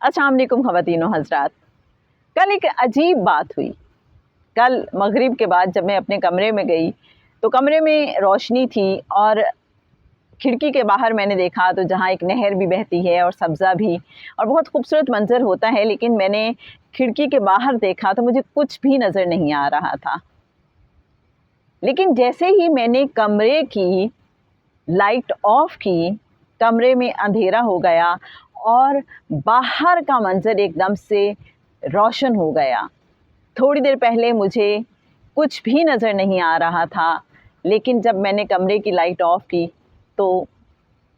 السلام علیکم خواتین و حضرات. کل ایک عجیب بات ہوئی. کل مغرب کے بعد جب میں اپنے کمرے میں گئی تو کمرے میں روشنی تھی اور کھڑکی کے باہر میں نے دیکھا تو جہاں ایک نہر بھی بہتی ہے اور سبزہ بھی اور بہت خوبصورت منظر ہوتا ہے، لیکن میں نے کھڑکی کے باہر دیکھا تو مجھے کچھ بھی نظر نہیں آ رہا تھا. لیکن جیسے ہی میں نے کمرے کی لائٹ آف کی، کمرے میں اندھیرا ہو گیا اور باہر کا منظر ایک دم سے روشن ہو گیا. تھوڑی دیر پہلے مجھے کچھ بھی نظر نہیں آ رہا تھا، لیکن جب میں نے کمرے کی لائٹ آف کی تو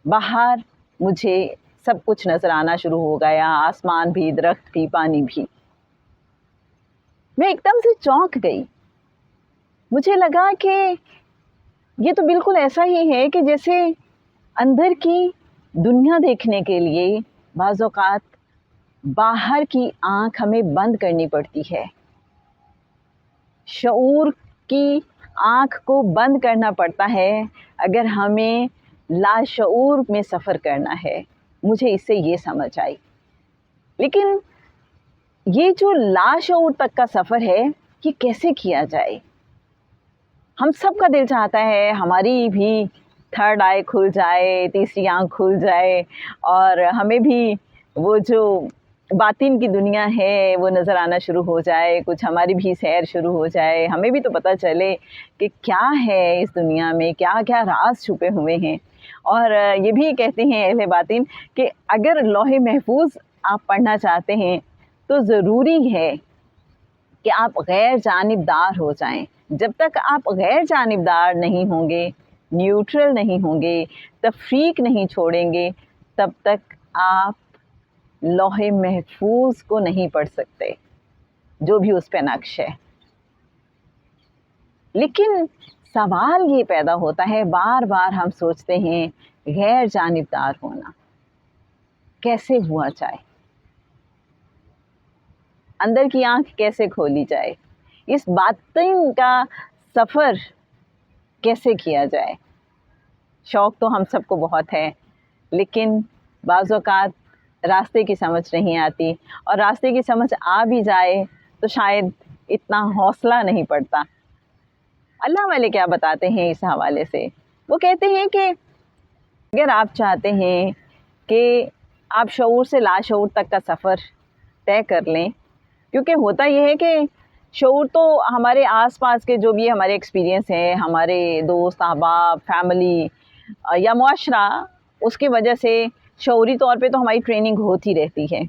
باہر مجھے سب کچھ نظر آنا شروع ہو گیا، آسمان بھی، درخت بھی، پانی بھی. میں ایک دم سے چونک گئی. مجھے لگا کہ یہ تو بالکل ایسا ہی ہے کہ جیسے اندر کی دنیا دیکھنے کے لیے بعض اوقات باہر کی آنکھ ہمیں بند کرنی پڑتی ہے، شعور کی آنکھ کو بند کرنا پڑتا ہے اگر ہمیں لاشعور میں سفر کرنا ہے. مجھے اس سے یہ سمجھ آئی. لیکن یہ جو لاشعور تک کا سفر ہے یہ کیسے کیا جائے؟ ہم سب کا دل چاہتا ہے ہماری بھی تھرڈ آئی کھل جائے، تیسری آنکھ کھل جائے اور ہمیں بھی وہ جو باطن کی دنیا ہے وہ نظر آنا شروع ہو جائے، کچھ ہماری بھی سیر شروع ہو جائے، ہمیں بھی تو پتہ چلے کہ کیا ہے اس دنیا میں، کیا کیا راز چھپے ہوئے ہیں. اور یہ بھی کہتے ہیں اہل باطن کہ اگر لوح محفوظ آپ پڑھنا چاہتے ہیں تو ضروری ہے کہ آپ غیر جانبدار ہو جائیں. جب تک آپ غیر جانبدار نہیں ہوں گے، نیوٹرل نہیں ہوں گے، تفریق نہیں چھوڑیں گے، تب تک آپ لوح محفوظ کو نہیں پڑھ سکتے جو بھی اس پہ نقش ہے. لیکن سوال یہ پیدا ہوتا ہے، بار بار ہم سوچتے ہیں غیر جانبدار ہونا کیسے ہوا جائے، اندر کی آنکھ کیسے کھولی جائے، اس باطن کا سفر کیسے کیا جائے. شوق تو ہم سب کو بہت ہے، لیکن بعض اوقات راستے کی سمجھ نہیں آتی، اور راستے کی سمجھ آ بھی جائے تو شاید اتنا حوصلہ نہیں پڑتا. اللہ والے کیا بتاتے ہیں اس حوالے سے؟ وہ کہتے ہیں کہ اگر آپ چاہتے ہیں کہ آپ شعور سے لاشعور تک کا سفر طے کر لیں، کیونکہ ہوتا یہ ہے کہ شعور تو ہمارے آس پاس کے جو بھی ہمارے ایکسپیرینس ہیں، ہمارے دوست احباب، فیملی یا معاشرہ، اس کی وجہ سے شعوری طور پہ تو ہماری ٹریننگ ہوتی رہتی ہے.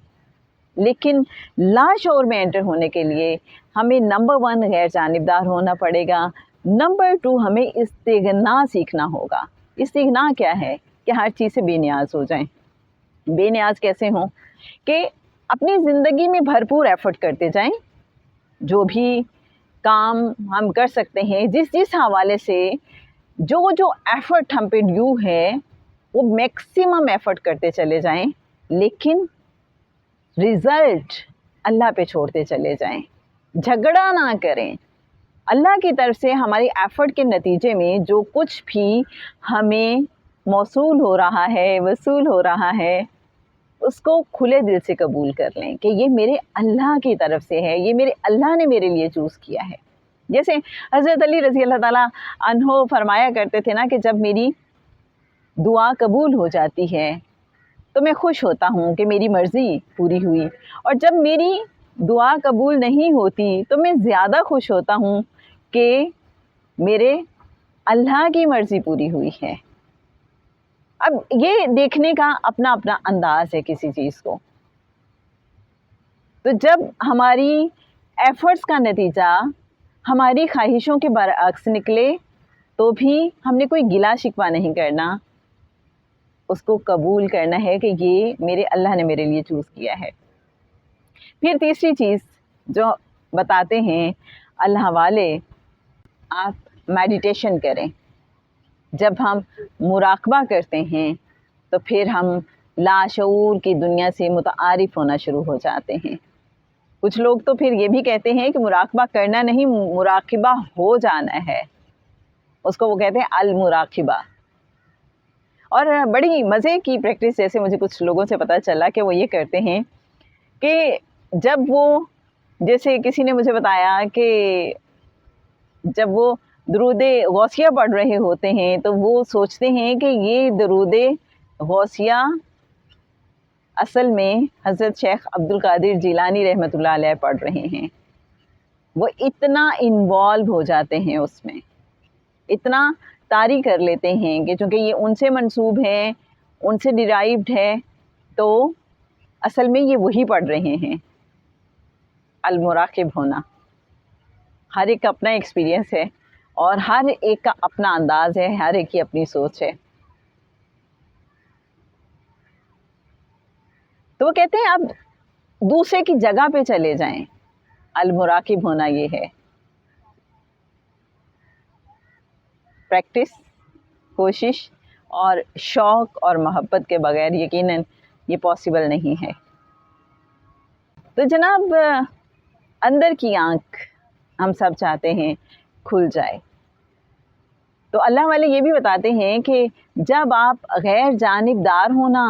لیکن لاشعور میں انٹر ہونے کے لیے ہمیں نمبر 1 غیر جانبدار ہونا پڑے گا، نمبر 2 ہمیں استغنا سیکھنا ہوگا. استغنا کیا ہے؟ کہ ہر چیز سے بے نیاز ہو جائیں. بے نیاز کیسے ہوں؟ کہ اپنی زندگی میں بھرپور ایفرٹ کرتے جائیں، جو بھی کام ہم کر سکتے ہیں، جس حوالے سے جو ایفرٹ ہم پہ ڈیو ہے وہ میکسیمم ایفرٹ کرتے چلے جائیں، لیکن رزلٹ اللہ پہ چھوڑتے چلے جائیں. جھگڑا نہ کریں. اللہ کی طرف سے ہماری ایفرٹ کے نتیجے میں جو کچھ بھی ہمیں موصول ہو رہا ہے، وصول ہو رہا ہے، اس کو کھلے دل سے قبول کر لیں کہ یہ میرے اللہ کی طرف سے ہے، یہ میرے اللہ نے میرے لیے چوز کیا ہے. جیسے حضرت علی رضی اللہ تعالیٰ عنہ فرمایا کرتے تھے نا کہ جب میری دعا قبول ہو جاتی ہے تو میں خوش ہوتا ہوں کہ میری مرضی پوری ہوئی، اور جب میری دعا قبول نہیں ہوتی تو میں زیادہ خوش ہوتا ہوں کہ میرے اللہ کی مرضی پوری ہوئی ہے. اب یہ دیکھنے کا اپنا اپنا انداز ہے کسی چیز کو. تو جب ہماری ایفرٹس کا نتیجہ ہماری خواہشوں کے برعکس نکلے تو بھی ہم نے کوئی گلا شکوہ نہیں کرنا، اس کو قبول کرنا ہے کہ یہ میرے اللہ نے میرے لیے چوز کیا ہے. پھر تیسری چیز جو بتاتے ہیں اللہ والے، آپ میڈیٹیشن کریں. جب ہم مراقبہ کرتے ہیں تو پھر ہم لاشعور کی دنیا سے متعارف ہونا شروع ہو جاتے ہیں. کچھ لوگ تو پھر یہ بھی کہتے ہیں کہ مراقبہ کرنا نہیں، مراقبہ ہو جانا ہے. اس کو وہ کہتے ہیں المراقبہ. اور بڑی مزے کی پریکٹس جیسے مجھے کچھ لوگوں سے پتہ چلا کہ وہ یہ کرتے ہیں کہ جب وہ، جیسے کسی نے مجھے بتایا کہ جب وہ درود غوثیہ پڑھ رہے ہوتے ہیں تو وہ سوچتے ہیں کہ یہ درود غوثیہ اصل میں حضرت شیخ عبد القادر جیلانی رحمۃ اللہ علیہ پڑھ رہے ہیں. وہ اتنا انوالو ہو جاتے ہیں اس میں، اتنا طاری کر لیتے ہیں کہ چونکہ یہ ان سے منسوب ہے، ان سے ڈیرائیوڈ ہے، تو اصل میں یہ وہی پڑھ رہے ہیں. المراقب ہونا، ہر ایک کا اپنا ایکسپیرینس ہے اور ہر ایک کا اپنا انداز ہے، ہر ایک کی اپنی سوچ ہے. تو وہ کہتے ہیں آپ دوسرے کی جگہ پہ چلے جائیں. المراقب ہونا یہ ہے. پریکٹس، کوشش اور شوق اور محبت کے بغیر یقیناً یہ پاسبل نہیں ہے. تو جناب، اندر کی آنکھ ہم سب چاہتے ہیں کھل جائے. تو اللہ والے یہ بھی بتاتے ہیں کہ جب آپ غیر جانبدار ہونا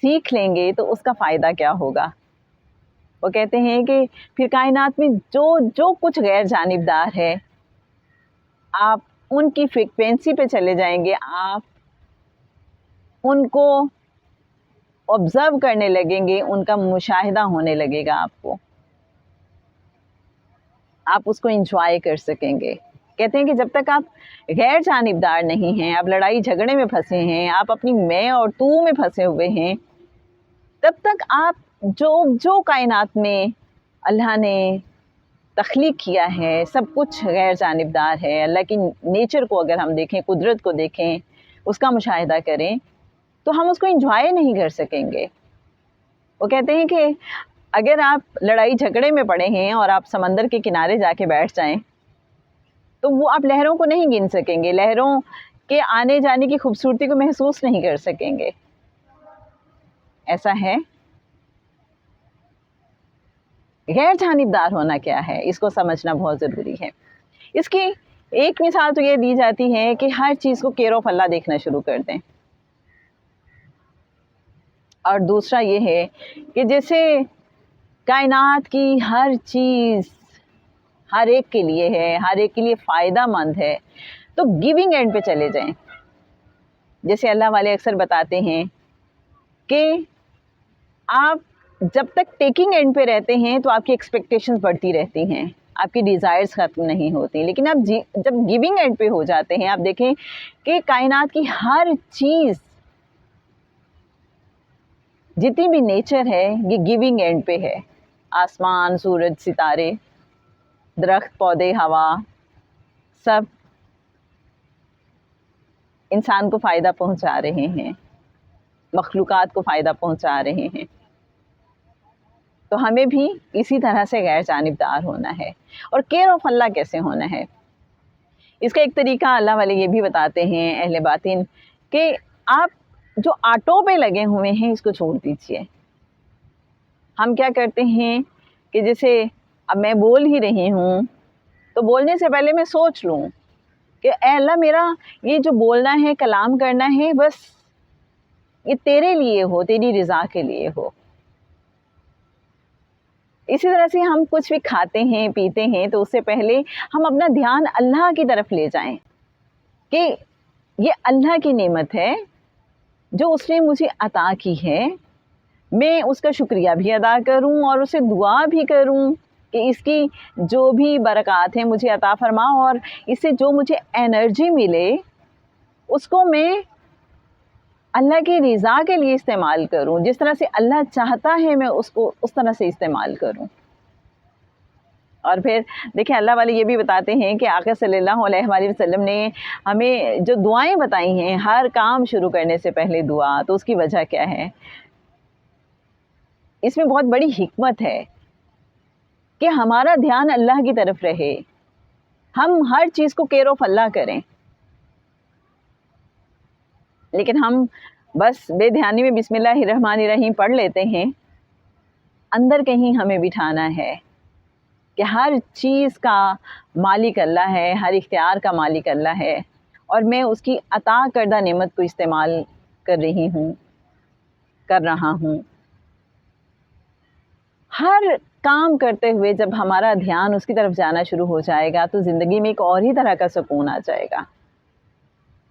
سیکھ لیں گے تو اس کا فائدہ کیا ہوگا. وہ کہتے ہیں کہ پھر کائنات میں جو کچھ غیر جانبدار ہے، آپ ان کی فریکوینسی پہ چلے جائیں گے، آپ ان کو آبزرو کرنے لگیں گے، ان کا مشاہدہ ہونے لگے گا آپ کو، آپ اس کو انجوائے کر سکیں گے. کہتے ہیں کہ جب تک آپ غیر جانبدار نہیں ہیں، آپ لڑائی جھگڑے میں پھنسے ہیں، آپ اپنی میں اور تو میں پھنسے ہوئے ہیں، تب تک آپ جو کائنات میں اللہ نے تخلیق کیا ہے سب کچھ غیر جانبدار ہے. اللہ کی نیچر کو اگر ہم دیکھیں، قدرت کو دیکھیں، اس کا مشاہدہ کریں تو ہم اس کو انجوائے نہیں کر سکیں گے. وہ کہتے ہیں کہ اگر آپ لڑائی جھگڑے میں پڑے ہیں اور آپ سمندر کے کنارے جا کے بیٹھ جائیں تو وہ آپ لہروں کو نہیں گن سکیں گے، لہروں کے آنے جانے کی خوبصورتی کو محسوس نہیں کر سکیں گے. ایسا ہے. غیر جانبدار ہونا کیا ہے، اس کو سمجھنا بہت ضروری ہے. اس کی ایک مثال تو یہ دی جاتی ہے کہ ہر چیز کو کیئر آف اللہ دیکھنا شروع کر دیں. اور دوسرا یہ ہے کہ جیسے کائنات کی ہر چیز ہر ایک کے لیے ہے، ہر ایک کے لیے فائدہ مند ہے، تو گیونگ اینڈ پہ چلے جائیں. جیسے اللہ والے اکثر بتاتے ہیں کہ آپ جب تک ٹیکنگ اینڈ پہ رہتے ہیں تو آپ کی ایکسپیکٹیشنز بڑھتی رہتی ہیں، آپ کی ڈیزائرز ختم نہیں ہوتی. لیکن آپ جب گیونگ اینڈ پہ ہو جاتے ہیں، آپ دیکھیں کہ کائنات کی ہر چیز، جتنی بھی نیچر ہے، یہ گیونگ اینڈ پہ ہے. آسمان، سورج، ستارے، درخت، پودے، ہوا، سب انسان کو فائدہ پہنچا رہے ہیں، مخلوقات کو فائدہ پہنچا رہے ہیں. تو ہمیں بھی اسی طرح سے غیر جانبدار ہونا ہے. اور کیئر آف اللہ کیسے ہونا ہے، اس کا ایک طریقہ اللہ والے یہ بھی بتاتے ہیں اہل باطن کہ آپ جو آٹو پہ لگے ہوئے ہیں اس کو چھوڑ دیجئے. ہم کیا کرتے ہیں کہ جیسے اب میں بول ہی رہی ہوں تو بولنے سے پہلے میں سوچ لوں کہ اے اللہ، میرا یہ جو بولنا ہے، کلام کرنا ہے، بس یہ تیرے لیے ہو، تیری رضا کے لیے ہو. اسی طرح سے ہم کچھ بھی کھاتے ہیں، پیتے ہیں تو اس سے پہلے ہم اپنا دھیان اللہ کی طرف لے جائیں کہ یہ اللہ کی نعمت ہے جو اس نے مجھے عطا کی ہے، میں اس کا شکریہ بھی ادا کروں اور اسے دعا بھی کروں کہ اس کی جو بھی برکات ہیں مجھے عطا فرما، اور اس سے جو مجھے انرجی ملے اس کو میں اللہ کی رضا کے لیے استعمال کروں، جس طرح سے اللہ چاہتا ہے میں اس کو اس طرح سے استعمال کروں. اور پھر دیکھیں اللہ والے یہ بھی بتاتے ہیں کہ آقا صلی اللہ علیہ وآلہ وسلم نے ہمیں جو دعائیں بتائی ہیں، ہر کام شروع کرنے سے پہلے دعا، تو اس کی وجہ کیا ہے؟ اس میں بہت بڑی حکمت ہے کہ ہمارا دھیان اللہ کی طرف رہے، ہم ہر چیز کو کیئر آف اللہ کریں. لیکن ہم بس بے دھیانی میں بسم اللہ الرحمن الرحیم پڑھ لیتے ہیں. اندر کہیں ہمیں بٹھانا ہے کہ ہر چیز کا مالک اللہ ہے، ہر اختیار کا مالک اللہ ہے، اور میں اس کی عطا کردہ نعمت کو استعمال کر رہا ہوں. ہر کام کرتے ہوئے جب ہمارا دھیان اس کی طرف جانا شروع ہو جائے گا تو زندگی میں ایک اور ہی طرح کا سکون آ جائے گا.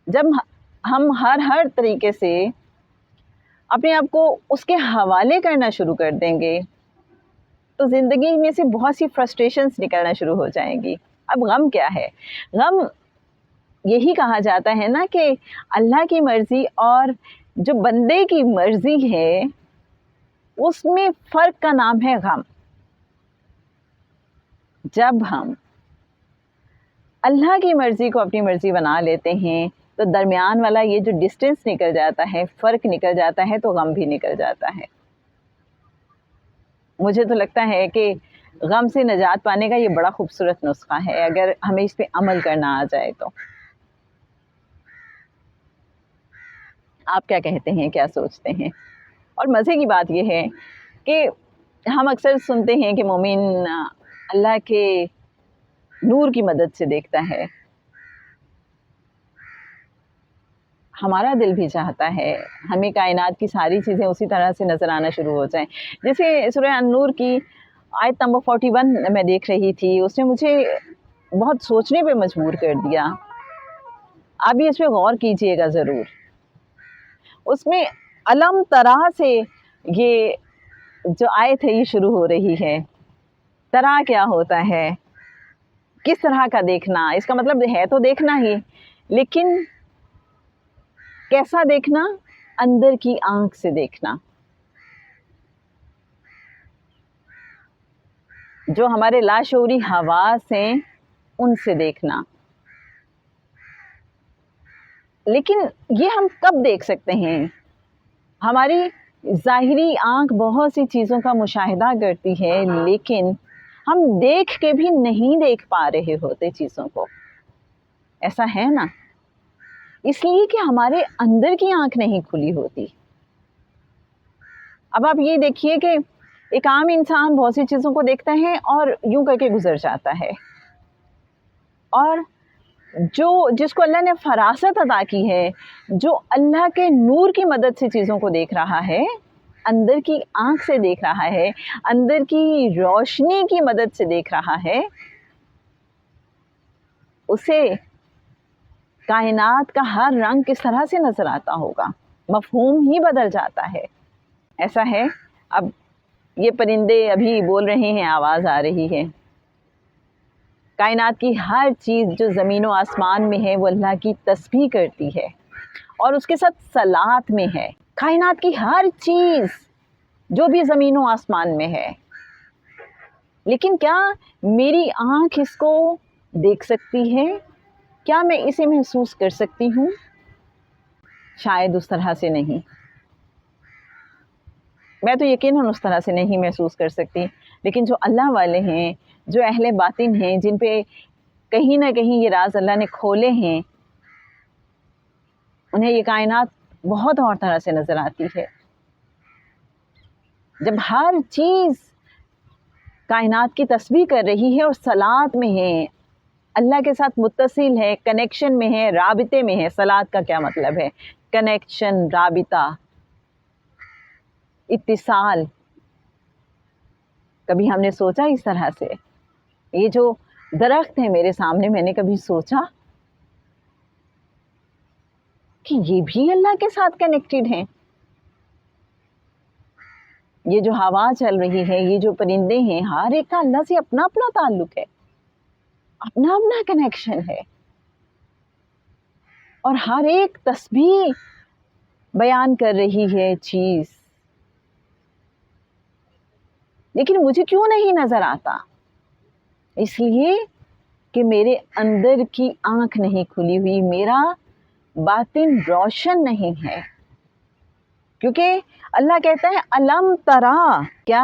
جب ہم ہر طریقے سے اپنے آپ کو اس کے حوالے کرنا شروع کر دیں گے تو زندگی میں سے بہت سی فرسٹریشنز نکلنا شروع ہو جائیں گی. اب غم کیا ہے؟ غم یہی کہا جاتا ہے نا کہ اللہ کی مرضی اور جو بندے کی مرضی ہے اس میں فرق کا نام ہے غم. جب ہم اللہ کی مرضی کو اپنی مرضی بنا لیتے ہیں تو درمیان والا یہ جو ڈسٹینس نکل جاتا ہے، فرق نکل جاتا ہے، تو غم بھی نکل جاتا ہے. مجھے تو لگتا ہے کہ غم سے نجات پانے کا یہ بڑا خوبصورت نسخہ ہے اگر ہمیں اس پہ عمل کرنا آ جائے تو. آپ کیا کہتے ہیں، کیا سوچتے ہیں؟ اور مزے کی بات یہ ہے کہ ہم اکثر سنتے ہیں کہ مومن اللہ کے نور کی مدد سے دیکھتا ہے. ہمارا دل بھی چاہتا ہے ہمیں کائنات کی ساری چیزیں اسی طرح سے نظر آنا شروع ہو جائیں. جیسے سورہ النور کی آیت نمبر 41 میں دیکھ رہی تھی، اس نے مجھے بہت سوچنے پہ مجبور کر دیا. آپ بھی اس پہ غور کیجئے گا ضرور. اس میں علم ترا سے یہ جو آیت ہے یہ شروع ہو رہی ہے. ترا کیا ہوتا ہے؟ کس طرح کا دیکھنا؟ اس کا مطلب ہے تو دیکھنا ہی، لیکن کیسا دیکھنا؟ اندر کی آنکھ سے دیکھنا. جو ہمارے لاشعوری حواس ہیں ان سے دیکھنا. لیکن یہ ہم کب دیکھ سکتے ہیں؟ ہماری ظاہری آنکھ بہت سی چیزوں کا مشاہدہ کرتی ہے لیکن ہم دیکھ کے بھی نہیں دیکھ پا رہے ہوتے چیزوں کو. ایسا ہے نا؟ اس لیے کہ ہمارے اندر کی آنکھ نہیں کھلی ہوتی. اب آپ یہ دیکھیے کہ ایک عام انسان بہت سی چیزوں کو دیکھتا ہے اور یوں کر کے گزر جاتا ہے، اور جس کو اللہ نے فراست عطا کی ہے، جو اللہ کے نور کی مدد سے چیزوں کو دیکھ رہا ہے، اندر کی آنکھ سے دیکھ رہا ہے، اندر کی روشنی کی مدد سے دیکھ رہا ہے، اسے کائنات کا ہر رنگ کس طرح سے نظر آتا ہوگا، مفہوم ہی بدل جاتا ہے. ایسا ہے. اب یہ پرندے ابھی بول رہے ہیں، آواز آ رہی ہے. کائنات کی ہر چیز جو زمین و آسمان میں ہے وہ اللہ کی تسبیح کرتی ہے اور اس کے ساتھ صلات میں ہے. کائنات کی ہر چیز جو بھی زمین و آسمان میں ہے. لیکن کیا میری آنکھ اس کو دیکھ سکتی ہے؟ کیا میں اسے محسوس کر سکتی ہوں؟ شاید اس طرح سے نہیں. میں تو یقیناً اس طرح سے نہیں محسوس کر سکتی، لیکن جو اللہ والے ہیں، جو اہل باطن ہیں، جن پہ کہیں نہ کہیں یہ راز اللہ نے کھولے ہیں، انہیں یہ کائنات بہت اور طرح سے نظر آتی ہے. جب ہر چیز کائنات کی تسبیح کر رہی ہے اور صلات میں ہے، اللہ کے ساتھ متصل ہے، کنیکشن میں ہے، رابطے میں ہے. صلات کا کیا مطلب ہے؟ کنیکشن، رابطہ، اتصال. کبھی ہم نے سوچا اس طرح سے؟ یہ جو درخت ہے میرے سامنے، میں نے کبھی سوچا کہ یہ بھی اللہ کے ساتھ کنیکٹڈ ہیں؟ یہ جو ہوا چل رہی ہے، یہ جو پرندے ہیں، ہر ایک کا اللہ سے اپنا اپنا تعلق ہے، اپنا اپنا کنیکشن ہے، اور ہر ایک تسبیح بیان کر رہی ہے چیز. لیکن مجھے کیوں نہیں نظر آتا؟ اس لیے کہ میرے اندر کی آنکھ نہیں کھلی ہوئی، میرا باطن روشن نہیں ہے. کیونکہ اللہ کہتا ہے علم ترا، کیا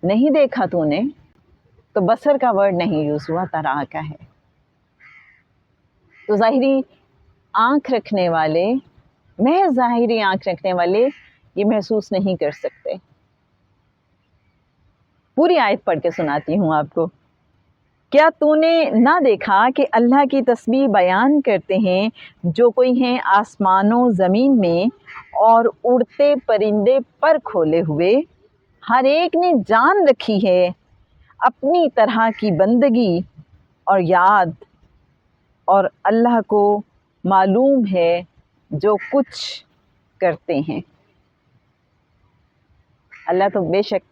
نہیں دیکھا تو نے؟ تو بصر کا ورڈ نہیں یوز ہوا، ترا کا ہے. تو ظاہری آنکھ رکھنے والے، محض ظاہری آنکھ رکھنے والے یہ محسوس نہیں کر سکتے. پوری آیت پڑھ کے سناتی ہوں آپ کو. کیا تو نے نہ دیکھا کہ اللہ کی تسبیح بیان کرتے ہیں جو کوئی ہیں آسمانوں زمین میں اور اڑتے پرندے پر کھولے ہوئے؟ ہر ایک نے جان رکھی ہے اپنی طرح کی بندگی اور یاد، اور اللہ کو معلوم ہے جو کچھ کرتے ہیں۔ اللہ تو بے شک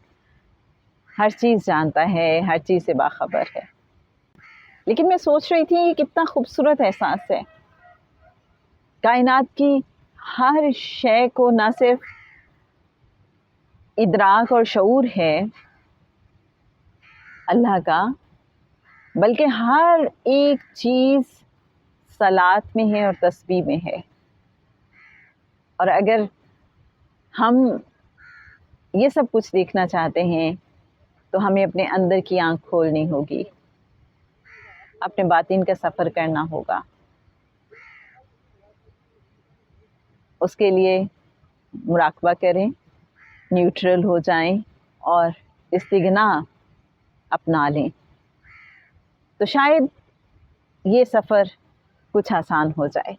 ہر چیز جانتا ہے، ہر چیز سے باخبر ہے، لیکن میں سوچ رہی تھی یہ کتنا خوبصورت احساس ہے، کائنات کی ہر شے کو نہ صرف ادراک اور شعور ہے اللہ کا، بلکہ ہر ایک چیز صلات میں ہے اور تسبیح میں ہے۔ اور اگر ہم یہ سب کچھ دیکھنا چاہتے ہیں تو ہمیں اپنے اندر کی آنکھ کھولنی ہوگی، اپنے باطن کا سفر کرنا ہوگا۔ اس کے لیے مراقبہ کریں، نیوٹرل ہو جائیں اور استغنا اپنا لیں، تو شاید یہ سفر کچھ آسان ہو جائے۔